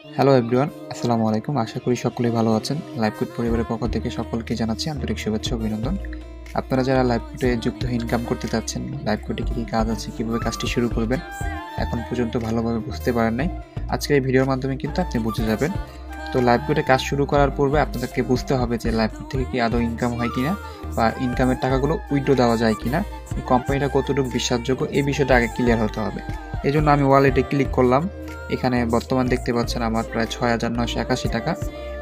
Hello everyone, আসসালামু আলাইকুম। আশা করি সকলেই ভালো আছেন। লাইফকুড পরিবারের পক্ষ থেকে সকলকে জানাচ্ছি আন্তরিক শুভেচ্ছা ও অভিনন্দন। আপনারা যারা লাইফকুডে যুক্ত হয়ে ইনকাম করতে চাচ্ছেন, লাইফকুডে কী কী কাজ আছে, কীভাবে কাজটি শুরু করবেন, এখন পর্যন্ত ভালোভাবে বুঝতে পারেন নাই, আজকের এই ভিডিওর মাধ্যমে কিন্তু আপনি বুঝে যাবেন। তো লাইফকুডে কাজ শুরু করার পূর্বে আপনাদেরকে বুঝতে হবে যে লাইফকুড থেকে কি আদৌ ইনকাম হয় কিনা, বা ইনকামের টাকাগুলো উইথড্র দেওয়া যায় কিনা, এই কোম্পানিটা কতটুকু বিশ্বাসযোগ্য, এই বিষয়টা আগে ক্লিয়ার হতে হবে। এই জন্য আমি ওয়ালেটে ক্লিক করলাম। এখানে বর্তমান দেখতে পাচ্ছেন আমার প্রায় ৬,৯৮১ টাকা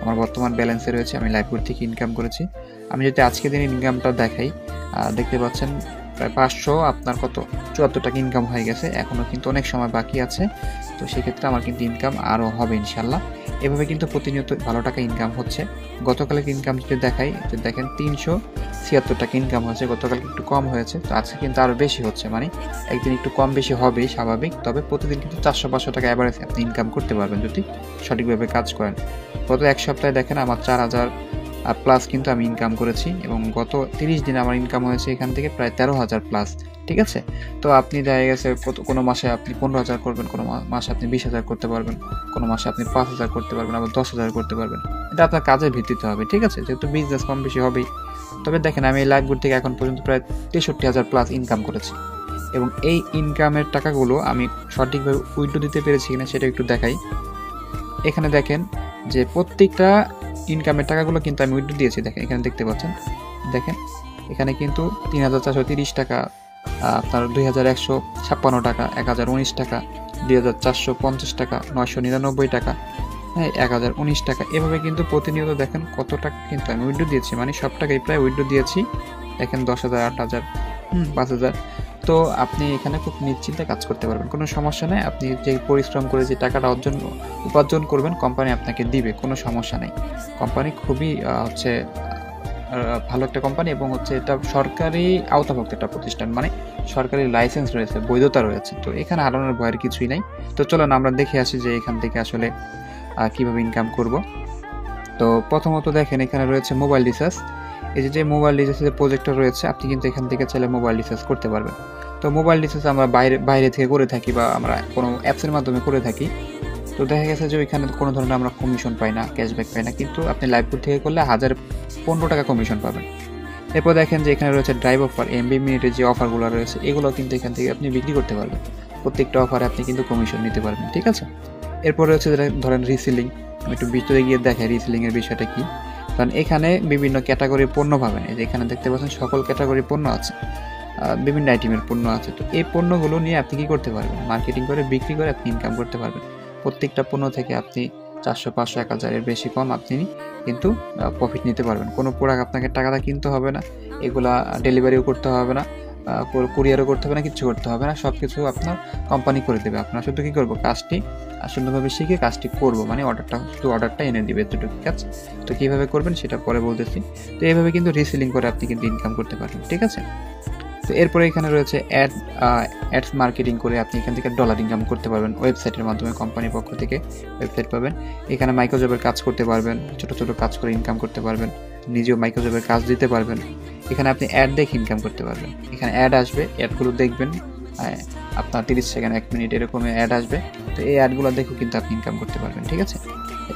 আমার বর্তমান ব্যালেন্সে রয়েছে। আমি লাইফকুড থেকে ইনকাম করেছি। আমি যদি আজকের দিনের ইনকামটা দেখাই, দেখতে পাচ্ছেন প্রায় ৫০০ আপনার কত ৭৪ টাকা ইনকাম হয়ে গেছে। এখনও কিন্তু অনেক সময় বাকি আছে। তো সেক্ষেত্রে আমার কিন্তু ইনকাম আরও হবে ইনশাল্লাহ। এভাবে কিন্তু প্রতিনিয়ত ভালো টাকা ইনকাম হচ্ছে। গতকালের ইনকাম যদি দেখাই, যে দেখেন ৩৭৬ টাকা ইনকাম হয়েছে। গতকালকে একটু কম হয়েছে, তো আজকে কিন্তু আরও বেশি হচ্ছে। মানে একদিন একটু কম বেশি হবেই স্বাভাবিক, তবে প্রতিদিন কিন্তু ৪০০-৫০০ টাকা অ্যাভারেজ আপনি ইনকাম করতে পারবেন যদি সঠিকভাবে কাজ করেন। গত এক সপ্তাহে দেখেন আমার ৪,০০০ প্লাস কিন্তু আমি ইনকাম করেছি, এবং গত ৩০ দিনে আমার ইনকাম হয়েছে এখান থেকে প্রায় ১৩,০০০ প্লাস। ঠিক আছে, তো আপনি দেখা গেছে কোনো মাসে আপনি ১৫,০০০ করবেন, কোনো মাসে আপনি ২০,০০০ করতে পারবেন, কোনো মাসে আপনি ৫,০০০ করতে পারবেন, আবার 10,০০০ করতে পারবেন। এটা আপনার কাজের ভিত্তিতে হবে। ঠিক আছে, যেহেতু বিজনেস কম বেশি হবেই। তবে দেখেন আমি এই লাইফগুড থেকে এখন পর্যন্ত প্রায় ৬৩,০০০ প্লাস ইনকাম করেছি, এবং এই ইনকামের টাকাগুলো আমি সঠিকভাবে উইথড্র দিতে পেরেছি কিনা সেটা একটু দেখাই। এখানে দেখেন যে প্রত্যেকটা ইনকামের টাকাগুলো কিন্তু আমি উইথড্র দিয়েছি। দেখেন এখানে দেখতে পাচ্ছেন, দেখেন এখানে কিন্তু ৩,৪৩০ টাকা, আপনার ২,১৫৬ টাকা, ১,০১৯ টাকা, ২,৪৫০ টাকা, ৯৯৯ টাকা, হ্যাঁ ১,০১৯ টাকা। এভাবে কিন্তু প্রতিনিয়ত দেখেন কত টাকা কিন্তু আমি উইথড্র দিয়েছি। মানে সব টাকাই প্রায় উইথড্র দিয়েছি। দেখেন ১০,০০০, ৮,০০০, ৫,০০০। তো আপনি এখানে খুব নিশ্চিন্তে কাজ করতে পারবেন, কোনো সমস্যা নেই। আপনি যে পরিশ্রম করে যে টাকাটা উপার্জন করবেন, কোম্পানি আপনাকে দিবে, কোনো সমস্যা নেই। কোম্পানি খুবই ভালো একটা কোম্পানি, এবং এটা সরকারি আওতাভুক্ত একটা প্রতিষ্ঠান। মানে সরকারি লাইসেন্স রয়েছে, বৈধতা রয়েছে। তো এখানে হারানোর ভয়ের কিছুই নাই। তো চলুন আমরা দেখে আসি যে এখান থেকে আসলে কীভাবে ইনকাম করব। তো প্রথমত দেখেন এখানে রয়েছে মোবাইল রিচার্জ। এই যে মোবাইল রিচার্জের যে প্রজেক্টটা রয়েছে, আপনি কিন্তু এখান থেকে চাইলে মোবাইল রিচার্জ করতে পারবেন। তো মোবাইল রিচার্জ আমরা বাইরে থেকে করে থাকি, বা আমরা কোনো অ্যাপসের মাধ্যমে করে থাকি। তো দেখা গেছে যে ওইখানে কোনো ধরনের আমরা কমিশন পাই না, ক্যাশব্যাক পাই না, কিন্তু আপনি লাইফকুড থেকে করলে ১,০১৫ টাকা কমিশন পাবেন। এরপর দেখেন যে এখানে রয়েছে ড্রাইভ অফার, এমবি মিনিটের যে অফারগুলো রয়েছে, এগুলো কিন্তু এখান থেকে আপনি বিক্রি করতে পারবেন। প্রত্যেকটা অফারে আপনি কিন্তু কমিশন নিতে পারবেন। ঠিক আছে, এরপর রয়েছে ধরেন রিসেলিং। আমি একটু ভিতরে গিয়ে দেখাই রিসেলিংয়ের বিষয়টা কী। কারণ এখানে বিভিন্ন ক্যাটাগরির পণ্য পাবেন। এই যে এখানে দেখতে পাচ্ছেন সকল ক্যাটাগরির পণ্য আছে, বিভিন্ন আইটেমের পণ্য আছে। তো এই পণ্যগুলো নিয়ে আপনি কী করতে পারবেন, মার্কেটিং করে বিক্রি করে আপনি ইনকাম করতে পারবেন। প্রত্যেকটা পণ্য থেকে আপনি ৪০০, ৫০০, ১,০০০ এর বেশি কম আপনি কিন্তু প্রফিট নিতে পারবেন। কোনো প্রোডাক্ট আপনাকে টাকাটা কিনতে হবে না, এগুলা ডেলিভারিও করতে হবে না, কুরিয়ারও করতে হবে না, কিচ্ছু করতে হবে না। সব কিছু আপনার কোম্পানি করে দেবে। আপনার শুধু কী করবো, কাজটি সুন্দরভাবে শিখে কাজটি করবো, মানে অর্ডারটা এনে দিবে এতটুকু। ঠিক আছে, তো কীভাবে করবেন সেটা পরে বলতেছি। তো এইভাবে কিন্তু রিসেলিং করে আপনি কিন্তু ইনকাম করতে পারবেন। ঠিক আছে, তো এরপরে এখানে রয়েছে অ্যাডস মার্কেটিং করে আপনি এখান থেকে ডলার ইনকাম করতে পারবেন। ওয়েবসাইটের মাধ্যমে কোম্পানির পক্ষ থেকে ওয়েবসাইট পাবেন। এখানে মাইক্রোজবের কাজ করতে পারবেন, ছোটো ছোটো কাজ করে ইনকাম করতে পারবেন, নিজেও মাইক্রোজবের কাজ দিতে পারবেন। এখানে আপনি অ্যাড দেখে ইনকাম করতে পারবেন। এখানে অ্যাড আসবে, অ্যাডগুলো দেখবেন, আপনার 30 সেকেন্ড, 1 মিনিট এরকম অ্যাড আসবে। তো এই অ্যাডগুলো দেখেও কিন্তু আপনি ইনকাম করতে পারবেন। ঠিক আছে,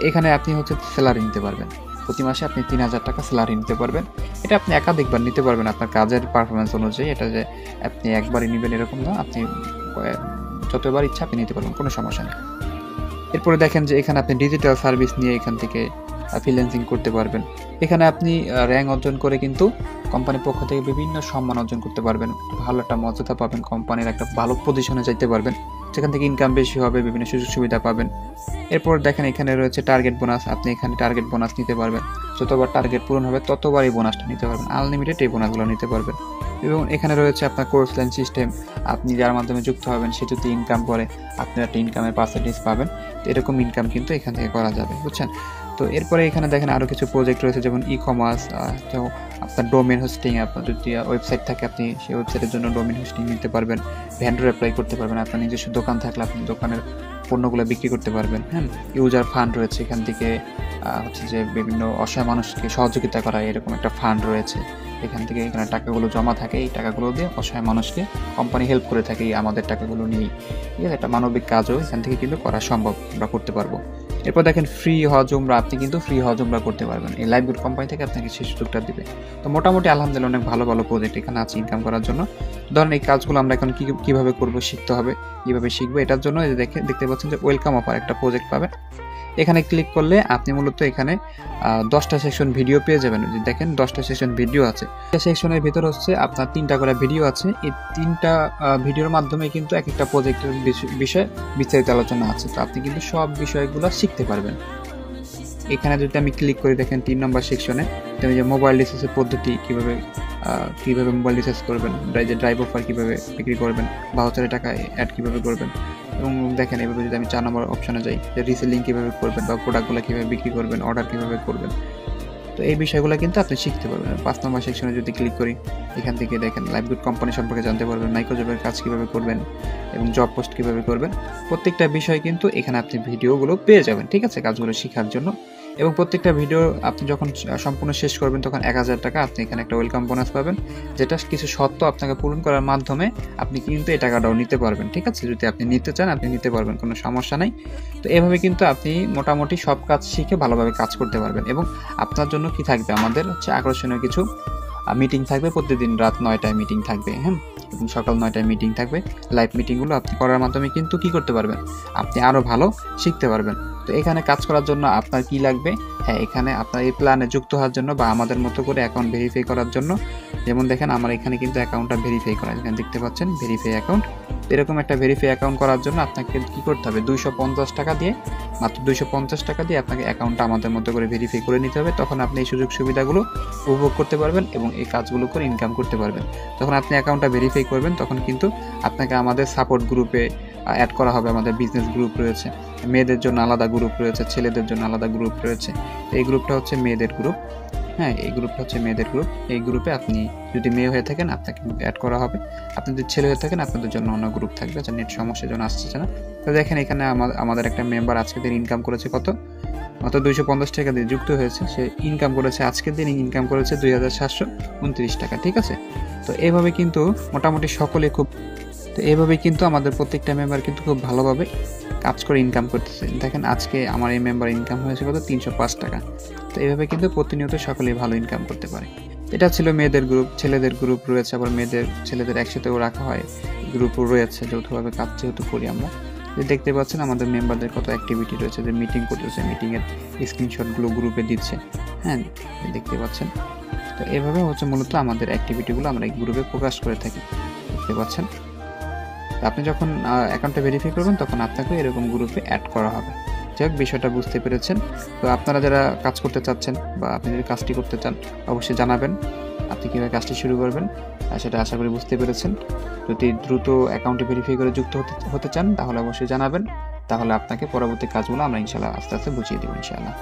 এখানে আপনি স্যালারি নিতে পারবেন। প্রতি মাসে আপনি ৩,০০০ টাকা স্যালারি নিতে পারবেন। এটা আপনি একাধিকবার নিতে পারবেন আপনার কাজের পারফরমেন্স অনুযায়ী। এটা যে আপনি একবারই নেবেন এরকম না, আপনি যতবার ইচ্ছা আপনি নিতে পারবেন, কোনো সমস্যা নেই। এরপরে দেখেন যে এখানে আপনি ডিজিটাল সার্ভিস নিয়ে এখান থেকে ফ্রিল্যান্সিং করতে পারবেন। এখানে আপনি র্যাঙ্ক অর্জন করে কিন্তু কোম্পানির পক্ষ থেকে বিভিন্ন সম্মান অর্জন করতে পারবেন, ভালো একটা মর্যাদা পাবেন, কোম্পানির একটা ভালো পজিশনে যাইতে পারবেন, যেখান থেকে ইনকাম বেশি হবে, বিভিন্ন সুযোগ সুবিধা পাবেন। এরপর দেখেন এখানে রয়েছে টার্গেট বোনাস। আপনি এখানে টার্গেট বোনাস নিতে পারবেন। যতবার টার্গেট পূরণ হবে ততবার এই বোনাসটা নিতে পারবেন, আনলিমিটেড এই বোনাসগুলো নিতে পারবেন। এবং এখানে রয়েছে আপনার কোর্স লাইন সিস্টেম। আপনি যার মাধ্যমে যুক্ত হবেন সে যদি ইনকাম করে, আপনি একটা ইনকামের পার্সেন্টেজ পাবেন। তো এরকম ইনকাম কিন্তু এখান থেকে করা যাবে, বুঝছেন। তো এরপরে এখানে দেখেন আরও কিছু প্রজেক্ট রয়েছে, যেমন ই কমার্স, তো আপনার ডোমেন হোস্টিং। আপনার যদি ওয়েবসাইট থাকে, আপনি সেই ওয়েবসাইটের জন্য ডোমেন হোস্টিং নিতে পারবেন, ভেন্ডর অ্যাপ্লাই করতে পারবেন। আপনার নিজস্ব দোকান থাকলে আপনি দোকানের পণ্যগুলো বিক্রি করতে পারবেন। হ্যাঁ, ইউজার ফান্ড রয়েছে, এখান থেকে যে বিভিন্ন অসহায় মানুষকে সহযোগিতা করা, এরকম একটা ফান্ড রয়েছে। এখান থেকে এখানে টাকাগুলো জমা থাকে, এই টাকাগুলো দিয়ে অসহায় মানুষকে কোম্পানি হেল্প করে থাকে আমাদের টাকাগুলো নিয়েই। ঠিক আছে, একটা মানবিক কাজও এখান থেকে কিন্তু করা সম্ভব, আমরা করতে পারবো। এরপর দেখেন ফ্রি হজ উমরা, আপনি কিন্তু ফ্রি হজ উমরা করতে পারবেন, এই লাইভগুড কোম্পানি থেকে আপনাকে সেই সুযোগটা দিবে। তো মোটামুটি আলহামদুলিল্লাহ অনেক ভালো ভালো প্রজেক্ট এখানে আছে ইনকাম করার জন্য। ধরেন এই কাজগুলো আমরা এখন কীভাবে করবো, শিখতে হবে, কীভাবে শিখবো, এটার জন্য দেখতে পাচ্ছেন যে ওয়েলকাম অফার একটা প্রজেক্ট পাবেন। এখানে ক্লিক করলে আপনি মূলত এখানে 10টা সেকশন ভিডিও পেয়ে যাবেন। দেখেন 10টা সেকশন ভিডিও আছে, সেকশনের ভিতর হচ্ছে আপনার 3টা করে ভিডিও আছে। এই 3টা ভিডিওর মাধ্যমে কিন্তু এক একটা প্রজেক্টের বিষয়ে বিস্তারিত আলোচনা আছে। তো আপনি কিন্তু সব বিষয়গুলো শিখতে পারবেন। এখানে যদি আমি ক্লিক করি, দেখেন 3 নম্বর সেকশনে যে মোবাইল রিচার্জের পদ্ধতি, কিভাবে মোবাইল রিচার্জ করবেন, ড্রাইভ অফার কীভাবে বিক্রি করবেন, ভাউচারের টাকা অ্যাড কীভাবে করবেন, এবং দেখেন এভাবে যদি আমি 4 নম্বর অপশনে যাই যে রিসেলিং কীভাবে করবেন বা প্রোডাক্টগুলো কীভাবে বিক্রি করবেন, অর্ডার কীভাবে করবেন, তো এই বিষয়গুলো কিন্তু আপনি শিখতে পারবেন। 5 নম্বর সেকশনে যদি ক্লিক করি, এখান থেকে দেখেন লাইভগুড কোম্পানি সম্পর্কে জানতে পারবেন, মাইক্রোজবের কাজ কীভাবে করবেন এবং জব পোস্ট কীভাবে করবেন, প্রত্যেকটা বিষয় কিন্তু এখানে আপনি ভিডিওগুলো পেয়ে যাবেন, ঠিক আছে, কাজগুলো শেখার জন্য। এবং প্রত্যেকটা ভিডিও আপনি যখন সম্পূর্ণ শেষ করবেন তখন 1000 টাকা আপনি এখানে একটা ওয়েলকাম বোনাস পাবেন, যেটা কিছু শর্ত আপনাকে পূরণ করার মাধ্যমে আপনি কিন্তু এই টাকাটাও নিতে পারবেন, ঠিক আছে। যদি আপনি নিতে চান আপনি নিতে পারবেন, কোনো সমস্যা নাই। তো এভাবে কিন্তু আপনি মোটামুটি সব কাজ শিখে ভালোভাবে কাজ করতে পারবেন। এবং আপনার জন্য কি থাকবে, আমাদের হচ্ছে আকর্ষণীয় কিছু মিটিং থাকবে, প্রতিদিন রাত 9টায় মিটিং থাকবে, হ্যাঁ, এবং সকাল 9টায় মিটিং থাকবে। লাইভ মিটিংগুলো আপনি করার মাধ্যমে কিন্তু কি করতে পারবেন, আপনি আরও ভালো শিখতে পারবেন। তো এখানে কাজ করার জন্য আপনার কি লাগবে, হ্যাঁ, এখানে আপনার এই প্ল্যানে যুক্ত হওয়ার জন্য বা আমাদের মতো করে অ্যাকাউন্ট ভেরিফাই করার জন্য, যেমন দেখেন আমার এখানে কিন্তু অ্যাকাউন্টটা ভেরিফাই করা, এখানে দেখতে পাচ্ছেন ভেরিফাই অ্যাকাউন্ট। এরকম একটা ভেরিফাই অ্যাকাউন্ট করার জন্য আপনাকে কি করতে হবে, 250 টাকা দিয়ে, মাত্র 250 টাকা দিয়ে আপনাকে অ্যাকাউন্টটা আমাদের মতো করে ভেরিফাই করে নিতে হবে। তখন আপনি এই সুযোগ সুবিধাগুলো উপভোগ করতে পারবেন এবং এই কাজগুলো করে ইনকাম করতে পারবেন। যখন আপনি অ্যাকাউন্টটা ভেরিফাই করবেন তখন কিন্তু আপনাকে আমাদের সাপোর্ট গ্রুপে অ্যাড করা হবে। আমাদের বিজনেস গ্রুপ রয়েছে, মেয়েদের জন্য আলাদা গ্রুপ রয়েছে, ছেলেদের জন্য আলাদা গ্রুপ রয়েছে। এই গ্রুপটা হচ্ছে মেয়েদের গ্রুপ, হ্যাঁ, এই গ্রুপটা হচ্ছে মেয়েদের গ্রুপ। এই গ্রুপে আপনি যদি মেয়ে হয়ে থাকেন আপনাকে অ্যাড করা হবে, আপনি যদি ছেলে হয়ে থাকেন আপনাদের জন্য অন্য গ্রুপ থাকবে, যা নেট সমস্যার জন্য আসছে না। তো দেখেন এখানে আমাদের একটা মেম্বার আজকের দিন ইনকাম করেছে কত, মাত্র 250 টাকা দিয়ে যুক্ত হয়েছে, সে ইনকাম করেছে আজকের দিন ইনকাম করেছে 2729 টাকা, ঠিক আছে। তো এইভাবে কিন্তু মোটামুটি সকলে তো এইভাবে কিন্তু আমাদের প্রত্যেকটা মেম্বার কিন্তু খুব ভালোভাবে কাজ করে ইনকাম করতেছে। দেখেন আজকে আমার এই মেম্বার ইনকাম হয়েছে কত, 305 টাকা। তো এইভাবে কিন্তু প্রতিনিয়ত সকলেই ভালো ইনকাম করতে পারে। এটা ছিল মেয়েদের গ্রুপ। ছেলেদের গ্রুপ রয়েছে, আবার ছেলেদের একসাথেও রাখা হয়, গ্রুপও রয়েছে, যৌথভাবে কাজ যেহেতু করি আমরা। দেখতে পাচ্ছেন আমাদের মেম্বারদের কত অ্যাক্টিভিটি রয়েছে, যে মিটিং করতেছে, মিটিংয়ের স্ক্রিনশটগুলো গ্রুপে দিচ্ছে, হ্যাঁ, দেখতে পাচ্ছেন। তো এভাবে হচ্ছে মূলত আমাদের অ্যাক্টিভিটিগুলো আমরা এই গ্রুপে প্রকাশ করে থাকি, দেখতে পাচ্ছেন। আপনি যখন অ্যাকাউন্টটা ভেরিফাই করবেন তখন আপনাকে এরকম গ্রুপে অ্যাড করা হবে। যাই হোক, বিষয়টা বুঝতে পেরেছেন। তো আপনারা যারা কাজ করতে চাচ্ছেন বা আপনি যদি কাজটি করতে চান অবশ্যই জানাবেন আপনি কীভাবে কাজটি শুরু করবেন, সেটা আশা করি বুঝতে পেরেছেন। যদি দ্রুত অ্যাকাউন্টে ভেরিফাই করে যুক্ত হতে চান তাহলে অবশ্যই জানাবেন, তাহলে আপনাকে পরবর্তী কাজগুলো আমরা ইনশাআল্লাহ আস্তে আস্তে বুঝিয়ে দেবো ইনশাআল্লাহ।